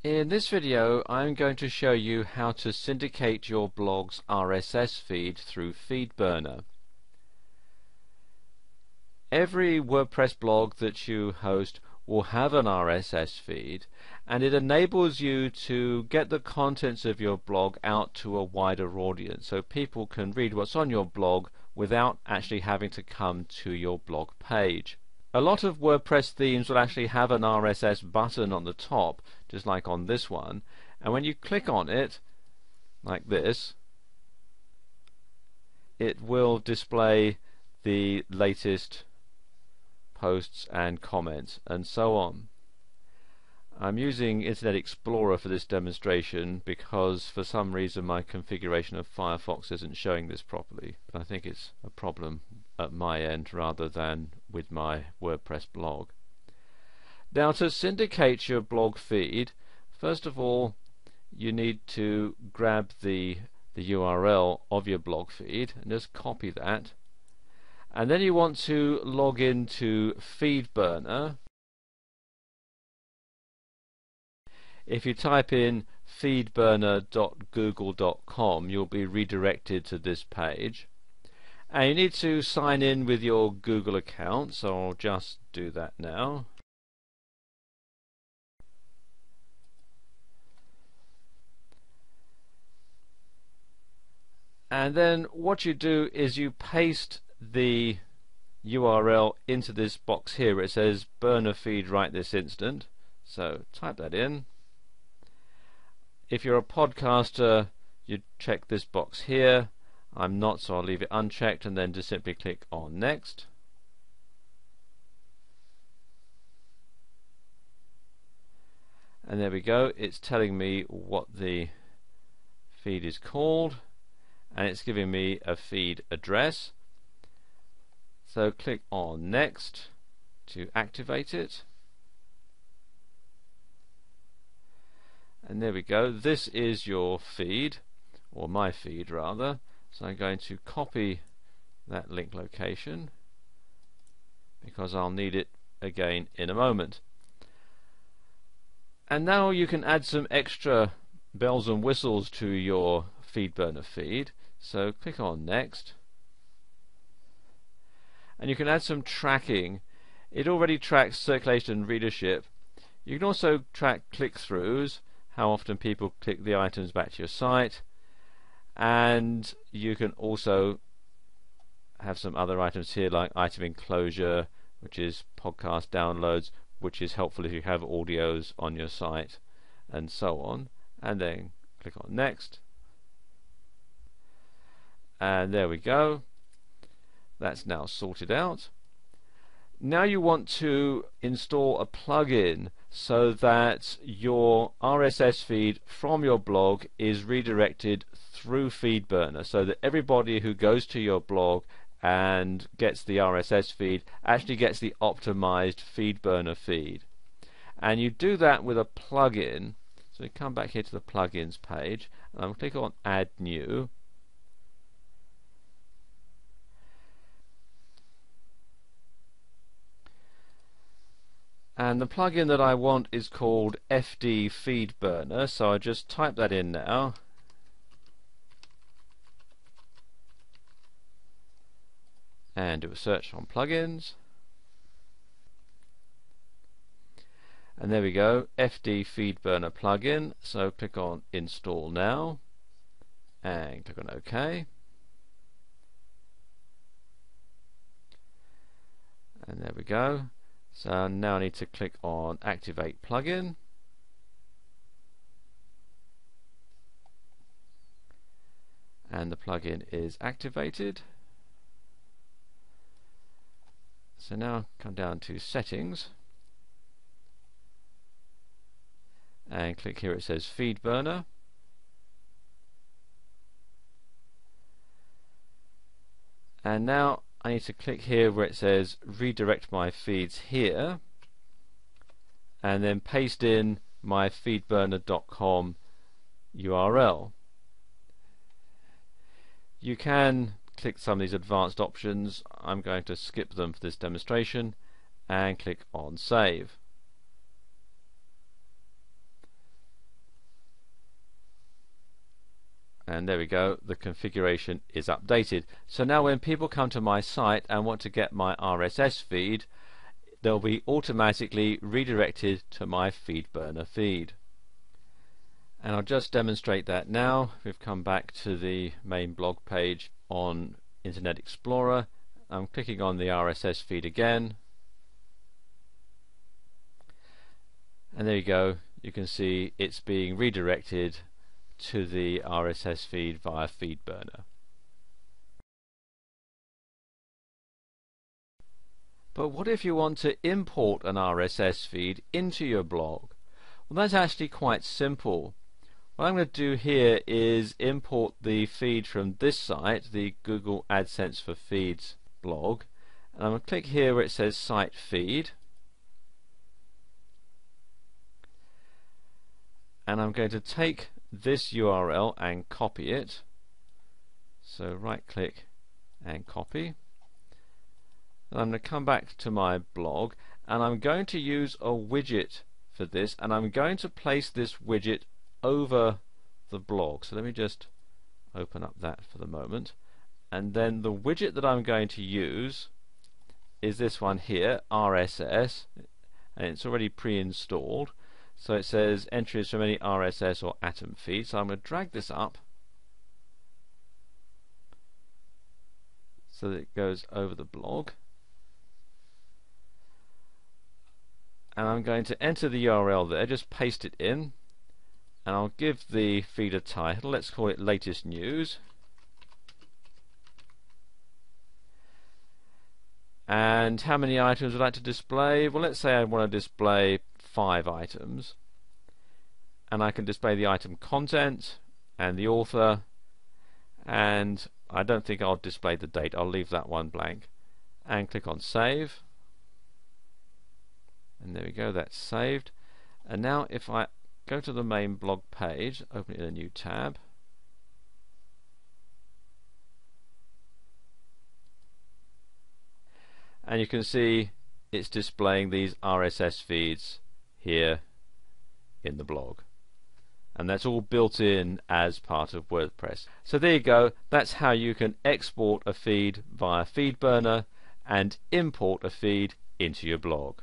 In this video I'm going to show you how to syndicate your blog's RSS feed through Feedburner. Every WordPress blog that you host will have an RSS feed, and it enables you to get the contents of your blog out to a wider audience so people can read what's on your blog without actually having to come to your blog page. A lot of WordPress themes will actually have an RSS button on the top, just like on this one, and when you click on it, like this, it will display the latest posts and comments and so on. I'm using Internet Explorer for this demonstration because for some reason my configuration of Firefox isn't showing this properly, but I think it's a problem at my end rather than with my WordPress blog. Now, to syndicate your blog feed, first of all you need to grab the URL of your blog feed and just copy that, and then you want to log into Feedburner. If you type in feedburner.google.com, you'll be redirected to this page, and you need to sign in with your Google account, so I'll just do that now. And then what you do is you paste the URL into this box here where it says burner feed right this instant, so type that in. If you're a podcaster, you check this box here. I'm not, so I'll leave it unchecked, and then just simply click on next. And there we go, it's telling me what the feed is called, and it's giving me a feed address. So click on next to activate it. And there we go, this is your feed, or my feed rather. So I'm going to copy that link location because I'll need it again in a moment. And now you can add some extra bells and whistles to your Feedburner feed. So click on next, and you can add some tracking. It already tracks circulation and readership. You can also track click-throughs, how often people click the items back to your site, and you can also have some other items here like item enclosure, which is podcast downloads, which is helpful if you have audios on your site, and so on. And then click on next, and there we go, that's now sorted out. Now you want to install a plugin so that your RSS feed from your blog is redirected through Feedburner, so that everybody who goes to your blog and gets the RSS feed actually gets the optimized Feedburner feed. And you do that with a plugin. So you come back here to the plugins page, and I'll click on add new. And the plugin that I want is called FD Feedburner, so I just type that in now. And do a search on plugins. And there we go, FD Feedburner plugin. So click on install now, and click on OK. And there we go. So now I need to click on activate plugin, and the plugin is activated. So now come down to settings and click here, it says Feedburner, and now I need to click here where it says redirect my feeds here, and then paste in my feedburner.com URL. You can click some of these advanced options. I'm going to skip them for this demonstration and click on save. and there we go, the configuration is updated. So now when people come to my site and want to get my RSS feed, they'll be automatically redirected to my Feedburner feed. And I'll just demonstrate that now. We've come back to the main blog page on Internet Explorer. I'm clicking on the RSS feed again, and there you go, you can see it's being redirected to the RSS feed via Feedburner. But what if you want to import an RSS feed into your blog? Well, that's actually quite simple. What I'm going to do here is import the feed from this site, the Google AdSense for Feeds blog, and I'm going to click here where it says Site Feed, and I'm going to take this URL and copy it. So right click and copy, and I'm going to come back to my blog, and I'm going to use a widget for this, and I'm going to place this widget over the blog. So let me just open up that for the moment, and then the widget that I'm going to use is this one here, RSS, and it's already pre-installed. So it says entries from any RSS or Atom feed. So I'm going to drag this up so that it goes over the blog, and I'm going to enter the URL there, just paste it in, and I'll give the feed a title. Let's call it Latest News. And how many items would I like to display? Well, let's say I want to display 5 items, and I can display the item content and the author, and I don't think I'll display the date. I'll leave that one blank and click on Save, and there we go, that's saved. And now if I go to the main blog page, open it in a new tab, and you can see it's displaying these RSS feeds here in the blog, and that's all built in as part of WordPress. So there you go, that's how you can export a feed via Feedburner and import a feed into your blog.